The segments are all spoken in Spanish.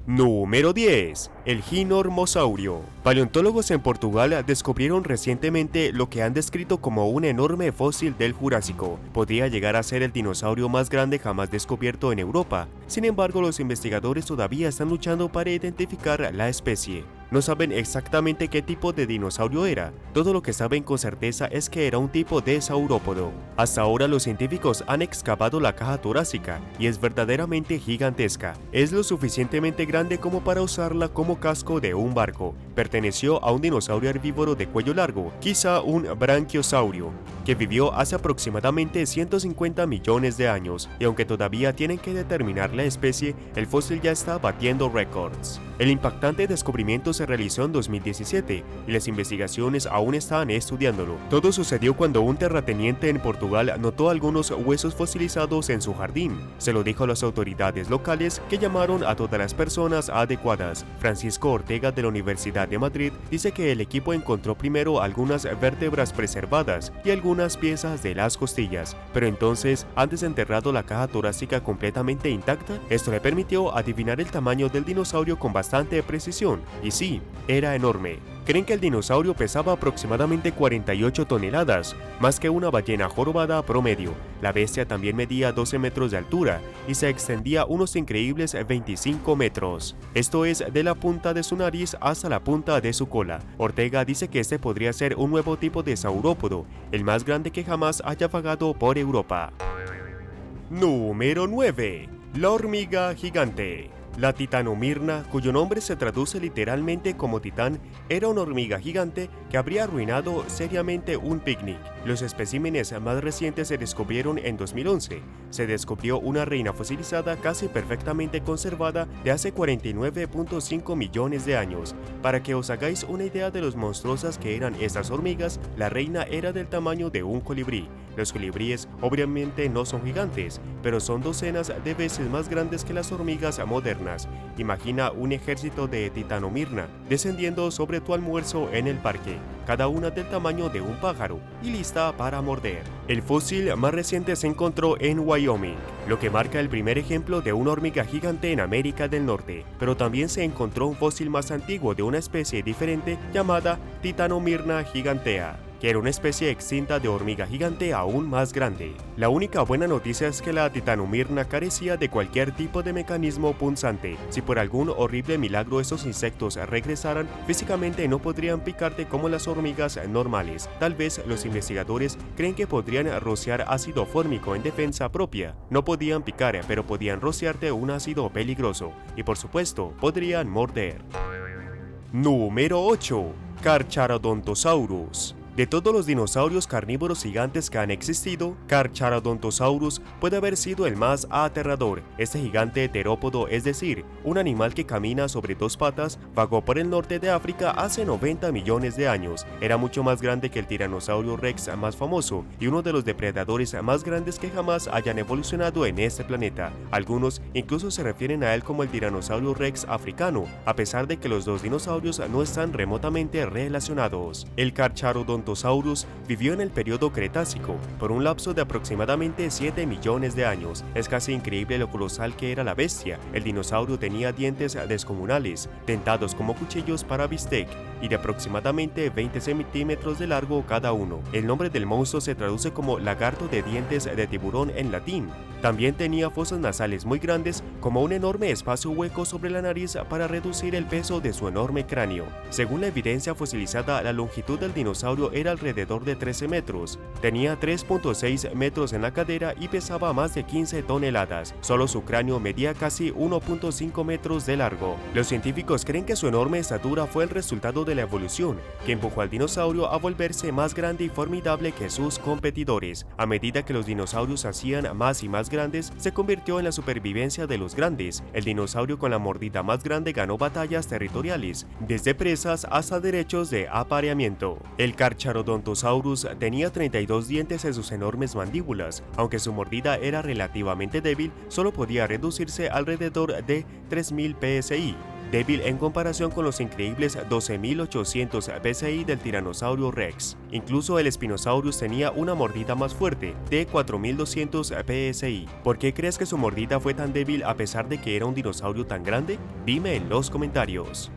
Número 10. El ginormosaurio. Paleontólogos en Portugal descubrieron recientemente lo que han descrito como un enorme fósil del Jurásico. Podría llegar a ser el dinosaurio más grande jamás descubierto en Europa. Sin embargo, los investigadores todavía están luchando para identificar la especie. No saben exactamente qué tipo de dinosaurio era. Todo lo que saben con certeza es que era un tipo de saurópodo. Hasta ahora los científicos han excavado la caja torácica y es verdaderamente gigantesca. Es lo suficientemente grande como para usarla como casco de un barco. Perteneció a un dinosaurio herbívoro de cuello largo, quizá un branquiosaurio, que vivió hace aproximadamente 150 millones de años, y aunque todavía tienen que determinar la especie, el fósil ya está batiendo récords. El impactante descubrimiento se realizó en 2017 y las investigaciones aún están estudiándolo. Todo sucedió cuando un terrateniente en Portugal notó algunos huesos fosilizados en su jardín. Se lo dijo a las autoridades locales, que llamaron a todas las personas adecuadas. Francisco Ortega de la Universidad de Madrid dice que el equipo encontró primero algunas vértebras preservadas y algunas piezas de las costillas, pero entonces han desenterrado la caja torácica completamente intacta. Esto le permitió adivinar el tamaño del dinosaurio con bastante precisión, y sí, era enorme. Creen que el dinosaurio pesaba aproximadamente 48 toneladas, más que una ballena jorobada promedio. La bestia también medía 12 metros de altura y se extendía unos increíbles 25 metros. Esto es, de la punta de su nariz hasta la punta de su cola. Ortega dice que este podría ser un nuevo tipo de saurópodo, el más grande que jamás haya vagado por Europa. Número 9. La hormiga gigante. La Titanomyrna, cuyo nombre se traduce literalmente como titán, era una hormiga gigante que habría arruinado seriamente un picnic. Los especímenes más recientes se descubrieron en 2011. Se descubrió una reina fosilizada casi perfectamente conservada de hace 49.5 millones de años. Para que os hagáis una idea de lo monstruosas que eran estas hormigas, la reina era del tamaño de un colibrí. Los colibríes obviamente no son gigantes, pero son docenas de veces más grandes que las hormigas modernas. Imagina un ejército de Titanomyrna descendiendo sobre tu almuerzo en el parque, cada una del tamaño de un pájaro y lista para morder. El fósil más reciente se encontró en Wyoming, lo que marca el primer ejemplo de una hormiga gigante en América del Norte, pero también se encontró un fósil más antiguo de una especie diferente llamada Titanomyrna gigantea, que era una especie extinta de hormiga gigante aún más grande. La única buena noticia es que la Titanomyrna carecía de cualquier tipo de mecanismo punzante. Si por algún horrible milagro esos insectos regresaran, físicamente no podrían picarte como las hormigas normales. Tal vez los investigadores creen que podrían rociar ácido fórmico en defensa propia. No podían picar, pero podían rociarte un ácido peligroso. Y por supuesto, podrían morder. Número 8. Carcharodontosaurus. De todos los dinosaurios carnívoros gigantes que han existido, Carcharodontosaurus puede haber sido el más aterrador. Este gigante terópodo, es decir, un animal que camina sobre dos patas, vagó por el norte de África hace 90 millones de años. Era mucho más grande que el tiranosaurio Rex más famoso y uno de los depredadores más grandes que jamás hayan evolucionado en este planeta. Algunos incluso se refieren a él como el tiranosaurio Rex africano, a pesar de que los dos dinosaurios no están remotamente relacionados. El Carcharodontosaurus vivió en el periodo Cretácico por un lapso de aproximadamente 7 millones de años. Es casi increíble lo colosal que era la bestia. El dinosaurio tenía dientes descomunales, dentados como cuchillos para bistec y de aproximadamente 20 centímetros de largo cada uno. El nombre del monstruo se traduce como lagarto de dientes de tiburón en latín. También tenía fosas nasales muy grandes, como un enorme espacio hueco sobre la nariz para reducir el peso de su enorme cráneo. Según la evidencia fosilizada, la longitud del dinosaurio era alrededor de 13 metros. Tenía 3.6 metros en la cadera y pesaba más de 15 toneladas. Solo su cráneo medía casi 1.5 metros de largo. Los científicos creen que su enorme estatura fue el resultado de la evolución, que empujó al dinosaurio a volverse más grande y formidable que sus competidores. A medida que los dinosaurios se hacían más y más grandes, se convirtió en la supervivencia de los grandes. El dinosaurio con la mordida más grande ganó batallas territoriales, desde presas hasta derechos de apareamiento. El Carcharodontosaurus tenía 32 dientes en sus enormes mandíbulas. Aunque su mordida era relativamente débil, solo podía reducirse alrededor de 3000 psi. débil en comparación con los increíbles 12.800 psi del tiranosaurio Rex. Incluso el Spinosaurus tenía una mordida más fuerte, de 4.200 psi. ¿Por qué crees que su mordida fue tan débil a pesar de que era un dinosaurio tan grande? Dime en los comentarios.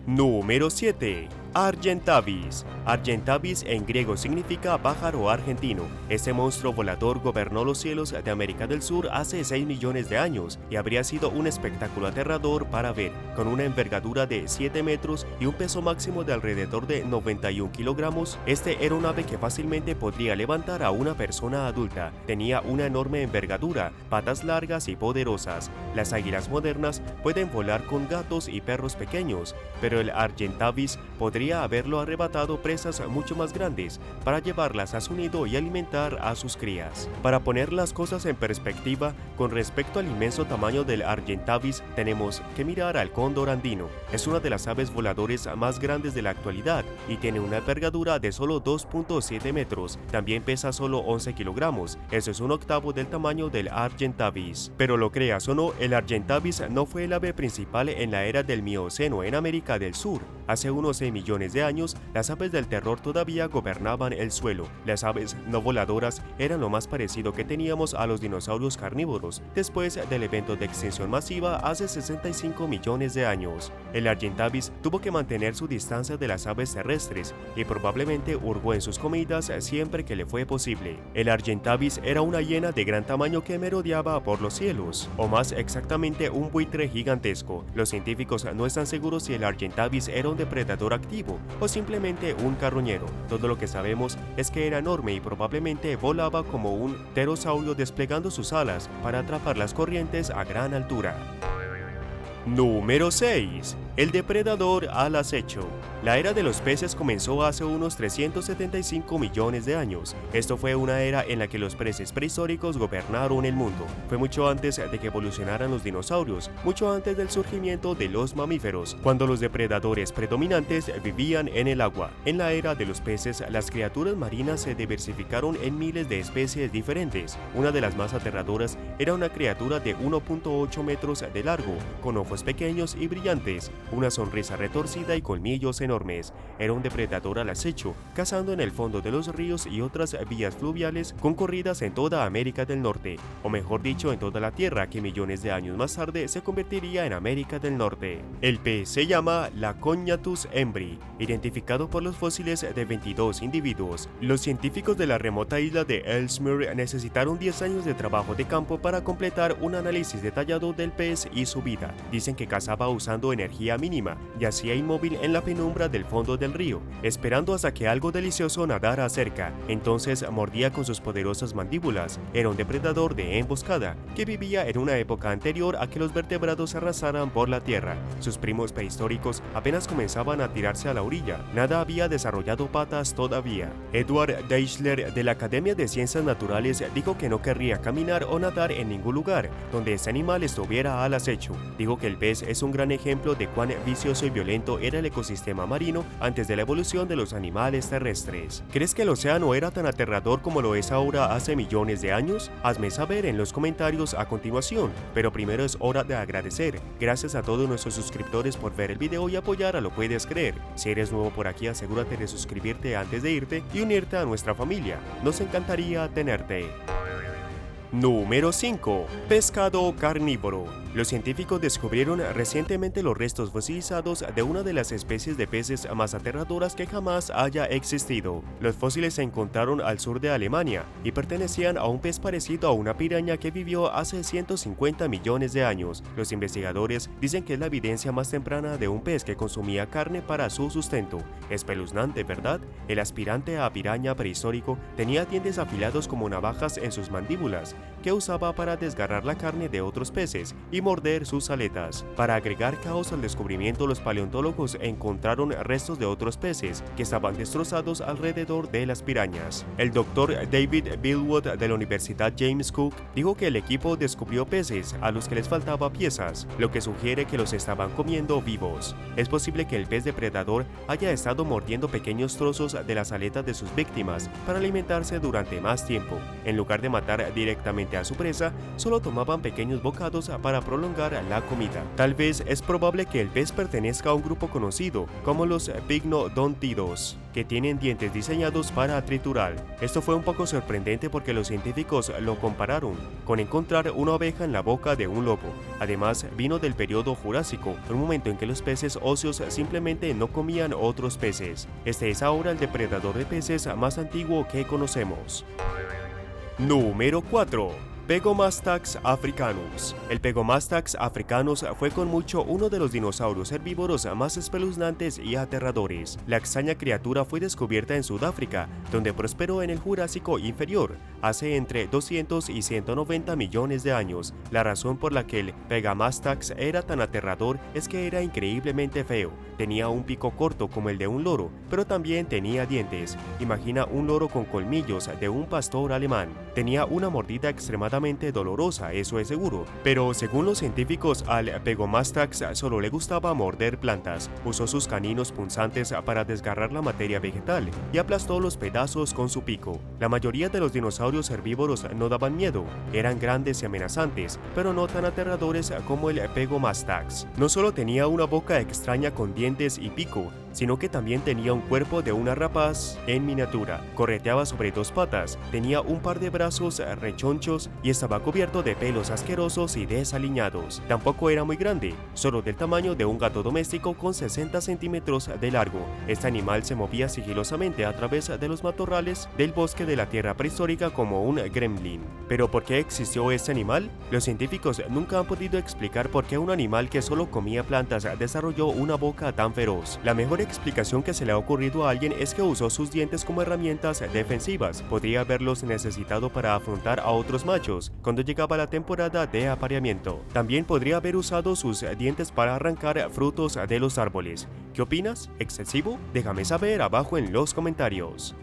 Número 7. Argentavis. Argentavis en griego significa pájaro argentino. Este monstruo volador gobernó los cielos de América del Sur hace 6 millones de años y habría sido un espectáculo aterrador para ver. Con una envergadura de 7 metros y un peso máximo de alrededor de 91 kilogramos, este era un ave que fácilmente podría levantar a una persona adulta. Tenía una enorme envergadura, patas largas y poderosas. Las águilas modernas pueden volar con gatos y perros pequeños, pero el Argentavis podría haberlo arrebatado presas mucho más grandes para llevarlas a su nido y alimentar a sus crías. Para poner las cosas en perspectiva, con respecto al inmenso tamaño del Argentavis, tenemos que mirar al cóndor andino. Es una de las aves voladores más grandes de la actualidad y tiene una envergadura de solo 2.7 metros. También pesa solo 11 kilogramos, eso es un octavo del tamaño del Argentavis. Pero lo creas o no, el Argentavis no fue el ave principal en la era del Mioceno en América del Sur. Hace unos 6 millones de años, las aves del terror todavía gobernaban el suelo. Las aves no voladoras eran lo más parecido que teníamos a los dinosaurios carnívoros, después del evento de extinción masiva hace 65 millones de años. El Argentavis tuvo que mantener su distancia de las aves terrestres y probablemente hurgó en sus comidas siempre que le fue posible. El Argentavis era una hiena de gran tamaño que merodeaba por los cielos, o más exactamente un buitre gigantesco. Los científicos no están seguros si el Argentavis era un depredador activo o simplemente un carroñero. Todo lo que sabemos es que era enorme y probablemente volaba como un pterosaurio desplegando sus alas para atrapar las corrientes a gran altura. Número 6. El depredador al acecho. La era de los peces comenzó hace unos 375 millones de años. Esto fue una era en la que los peces prehistóricos gobernaron el mundo. Fue mucho antes de que evolucionaran los dinosaurios, mucho antes del surgimiento de los mamíferos, cuando los depredadores predominantes vivían en el agua. En la era de los peces, las criaturas marinas se diversificaron en miles de especies diferentes. Una de las más aterradoras era una criatura de 1.8 metros de largo, con ojos pequeños y brillantes, una sonrisa retorcida y colmillos enormes. Era un depredador al acecho, cazando en el fondo de los ríos y otras vías fluviales concurridas en toda América del Norte, o mejor dicho, en toda la Tierra, que millones de años más tarde se convertiría en América del Norte. El pez se llama Lacognathus embry, identificado por los fósiles de 22 individuos. Los científicos de la remota isla de Ellesmere necesitaron 10 años de trabajo de campo para completar un análisis detallado del pez y su vida. Dicen que cazaba usando energía mínima, yacía inmóvil en la penumbra del fondo del río, esperando hasta que algo delicioso nadara cerca. Entonces mordía con sus poderosas mandíbulas. Era un depredador de emboscada, que vivía en una época anterior a que los vertebrados arrasaran por la tierra. Sus primos prehistóricos apenas comenzaban a tirarse a la orilla. Nada había desarrollado patas todavía. Edward Deichler de la Academia de Ciencias Naturales dijo que no querría caminar o nadar en ningún lugar donde ese animal estuviera al acecho. Dijo que el pez es un gran ejemplo de cuán vicioso y violento era el ecosistema marino antes de la evolución de los animales terrestres. ¿Crees que el océano era tan aterrador como lo es ahora hace millones de años? Hazme saber en los comentarios a continuación, pero primero es hora de agradecer. Gracias a todos nuestros suscriptores por ver el video y apoyar a Lo Puedes Creer. Si eres nuevo por aquí, asegúrate de suscribirte antes de irte y unirte a nuestra familia. Nos encantaría tenerte. Número 5. Pescado carnívoro. Los científicos descubrieron recientemente los restos fosilizados de una de las especies de peces más aterradoras que jamás haya existido. Los fósiles se encontraron al sur de Alemania y pertenecían a un pez parecido a una piraña que vivió hace 150 millones de años. Los investigadores dicen que es la evidencia más temprana de un pez que consumía carne para su sustento. Espeluznante, ¿verdad? El aspirante a piraña prehistórico tenía dientes afilados como navajas en sus mandíbulas, que usaba para desgarrar la carne de otros peces y morder sus aletas. Para agregar caos al descubrimiento, los paleontólogos encontraron restos de otros peces que estaban destrozados alrededor de las pirañas. El doctor David Billwood de la Universidad James Cook dijo que el equipo descubrió peces a los que les faltaba piezas, lo que sugiere que los estaban comiendo vivos. Es posible que el pez depredador haya estado mordiendo pequeños trozos de las aletas de sus víctimas para alimentarse durante más tiempo. En lugar de matar directamente a su presa, solo tomaban pequeños bocados para prolongar la comida. Tal vez es probable que el pez pertenezca a un grupo conocido como los Pycnodontidos, que tienen dientes diseñados para triturar. Esto fue un poco sorprendente porque los científicos lo compararon con encontrar una oveja en la boca de un lobo. Además, vino del periodo Jurásico, un momento en que los peces óseos simplemente no comían otros peces. Este es ahora el depredador de peces más antiguo que conocemos. Número 4. Pegomastax africanus. El Pegomastax africanus fue con mucho uno de los dinosaurios herbívoros más espeluznantes y aterradores. La extraña criatura fue descubierta en Sudáfrica, donde prosperó en el Jurásico inferior, hace entre 200 y 190 millones de años. La razón por la que el Pegomastax era tan aterrador es que era increíblemente feo. Tenía un pico corto como el de un loro, pero también tenía dientes. Imagina un loro con colmillos de un pastor alemán. Tenía una mordida extremadamente dolorosa, eso es seguro, pero según los científicos al Pegomastax solo le gustaba morder plantas. Usó sus caninos punzantes para desgarrar la materia vegetal y aplastó los pedazos con su pico. La mayoría de los dinosaurios herbívoros no daban miedo, eran grandes y amenazantes, pero no tan aterradores como el Pegomastax. No solo tenía una boca extraña con dientes y pico, sino que también tenía un cuerpo de una rapaz en miniatura. Correteaba sobre dos patas, tenía un par de brazos rechonchos y estaba cubierto de pelos asquerosos y desaliñados. Tampoco era muy grande, solo del tamaño de un gato doméstico con 60 centímetros de largo. Este animal se movía sigilosamente a través de los matorrales del bosque de la Tierra prehistórica como un gremlin. ¿Pero por qué existió este animal? Los científicos nunca han podido explicar por qué un animal que solo comía plantas desarrolló una boca tan feroz. La mejor explicación que se le ha ocurrido a alguien es que usó sus dientes como herramientas defensivas. Podría haberlos necesitado para afrontar a otros machos cuando llegaba la temporada de apareamiento. También podría haber usado sus dientes para arrancar frutos de los árboles. ¿Qué opinas? ¿Excesivo? Déjame saber abajo en los comentarios.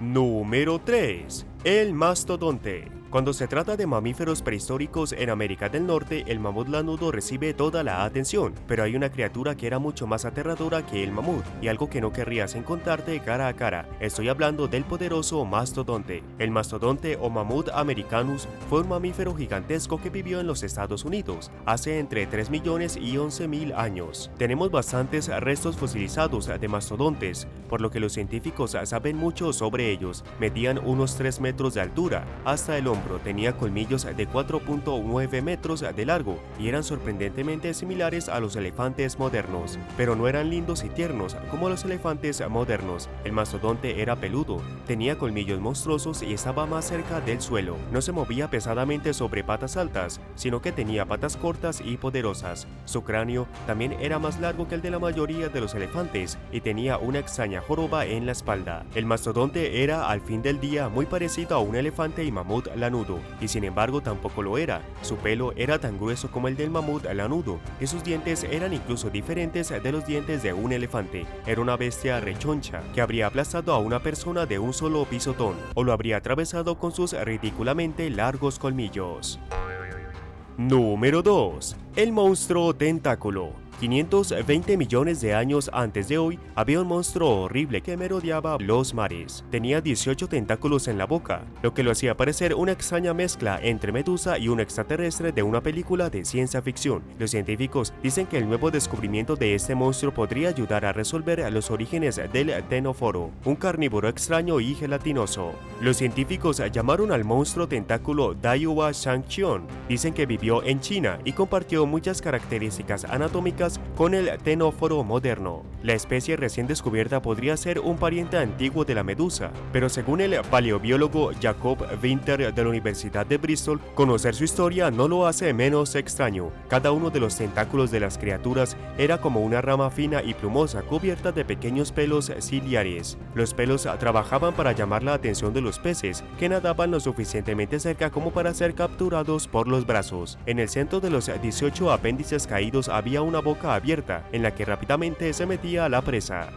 Número 3. El mastodonte. Cuando se trata de mamíferos prehistóricos en América del Norte, el mamut lanudo recibe toda la atención, pero hay una criatura que era mucho más aterradora que el mamut, y algo que no querrías encontrarte cara a cara. Estoy hablando del poderoso mastodonte. El mastodonte o mamut americanus fue un mamífero gigantesco que vivió en los Estados Unidos hace entre 3 millones y 11.000 años. Tenemos bastantes restos fosilizados de mastodontes, por lo que los científicos saben mucho sobre ellos. Medían unos 3 metros de altura, hasta el hombro. Tenía colmillos de 4.9 metros de largo y eran sorprendentemente similares a los elefantes modernos, pero no eran lindos y tiernos como los elefantes modernos. El mastodonte era peludo, tenía colmillos monstruosos y estaba más cerca del suelo. No se movía pesadamente sobre patas altas, sino que tenía patas cortas y poderosas. Su cráneo también era más largo que el de la mayoría de los elefantes y tenía una extraña joroba en la espalda. El mastodonte era al fin del día muy parecido a un elefante y mamut lanudo, y sin embargo tampoco lo era. Su pelo era tan grueso como el del mamut lanudo, y sus dientes eran incluso diferentes de los dientes de un elefante. Era una bestia rechoncha, que habría aplastado a una persona de un solo pisotón, o lo habría atravesado con sus ridículamente largos colmillos. Número 2. El monstruo tentáculo. 520 millones de años antes de hoy, había un monstruo horrible que merodeaba los mares. Tenía 18 tentáculos en la boca, lo que lo hacía parecer una extraña mezcla entre Medusa y un extraterrestre de una película de ciencia ficción. Los científicos dicen que el nuevo descubrimiento de este monstruo podría ayudar a resolver los orígenes del ctenóforo, un carnívoro extraño y gelatinoso. Los científicos llamaron al monstruo tentáculo Daiwa Shangqian. Dicen que vivió en China y compartió muchas características anatómicas con el ctenóforo moderno. La especie recién descubierta podría ser un pariente antiguo de la medusa, pero según el paleobiólogo Jacob Winter de la Universidad de Bristol, conocer su historia no lo hace menos extraño. Cada uno de los tentáculos de las criaturas era como una rama fina y plumosa cubierta de pequeños pelos ciliares. Los pelos trabajaban para llamar la atención de los peces, que nadaban lo suficientemente cerca como para ser capturados por los brazos. En el centro de los 18 apéndices caídos había una boca abierta, en la que rápidamente se metía la presa.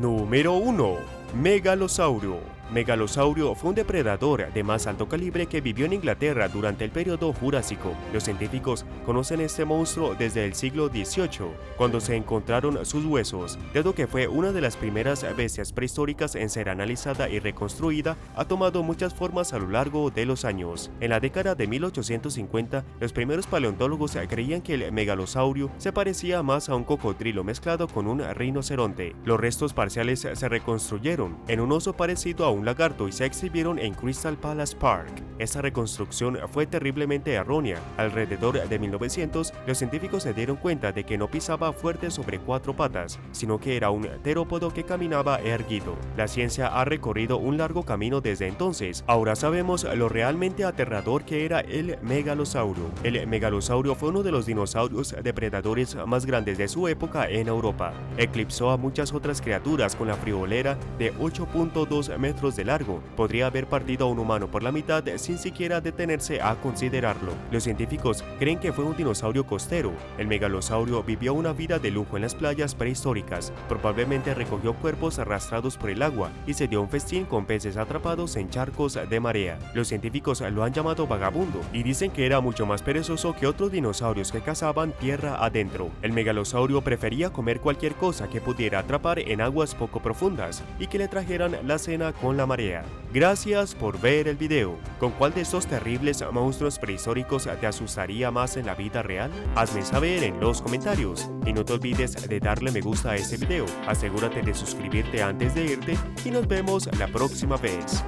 Número 1. Megalosaurio. megalosaurio fue un depredador de más alto calibre que vivió en Inglaterra durante el periodo Jurásico. Los científicos conocen este monstruo desde el siglo XVIII, cuando se encontraron sus huesos. Dado que fue una de las primeras bestias prehistóricas en ser analizada y reconstruida, ha tomado muchas formas a lo largo de los años. En la década de 1850, los primeros paleontólogos creían que el megalosaurio se parecía más a un cocodrilo mezclado con un rinoceronte. Los restos parciales se reconstruyeron en un oso parecido a un lagarto y se exhibieron en Crystal Palace Park. Esta reconstrucción fue terriblemente errónea. Alrededor de 1900, los científicos se dieron cuenta de que no pisaba fuerte sobre 4 patas, sino que era un terópodo que caminaba erguido. La ciencia ha recorrido un largo camino desde entonces. Ahora sabemos lo realmente aterrador que era el megalosaurio. El megalosaurio fue uno de los dinosaurios depredadores más grandes de su época en Europa. Eclipsó a muchas otras criaturas con la friolera de 8.2 metros de largo. Podría haber partido a un humano por la mitad sin siquiera detenerse a considerarlo. Los científicos creen que fue un dinosaurio costero. El megalosaurio vivió una vida de lujo en las playas prehistóricas. Probablemente recogió cuerpos arrastrados por el agua y se dio un festín con peces atrapados en charcos de marea. Los científicos lo han llamado vagabundo y dicen que era mucho más perezoso que otros dinosaurios que cazaban tierra adentro. El megalosaurio prefería comer cualquier cosa que pudiera atrapar en aguas poco profundas y que le trajeran la cena con la marea. Gracias por ver el video. ¿Con cuál de estos terribles monstruos prehistóricos te asustaría más en la vida real? Hazme saber en los comentarios. Y no te olvides de darle me gusta a este video. Asegúrate de suscribirte antes de irte y nos vemos la próxima vez.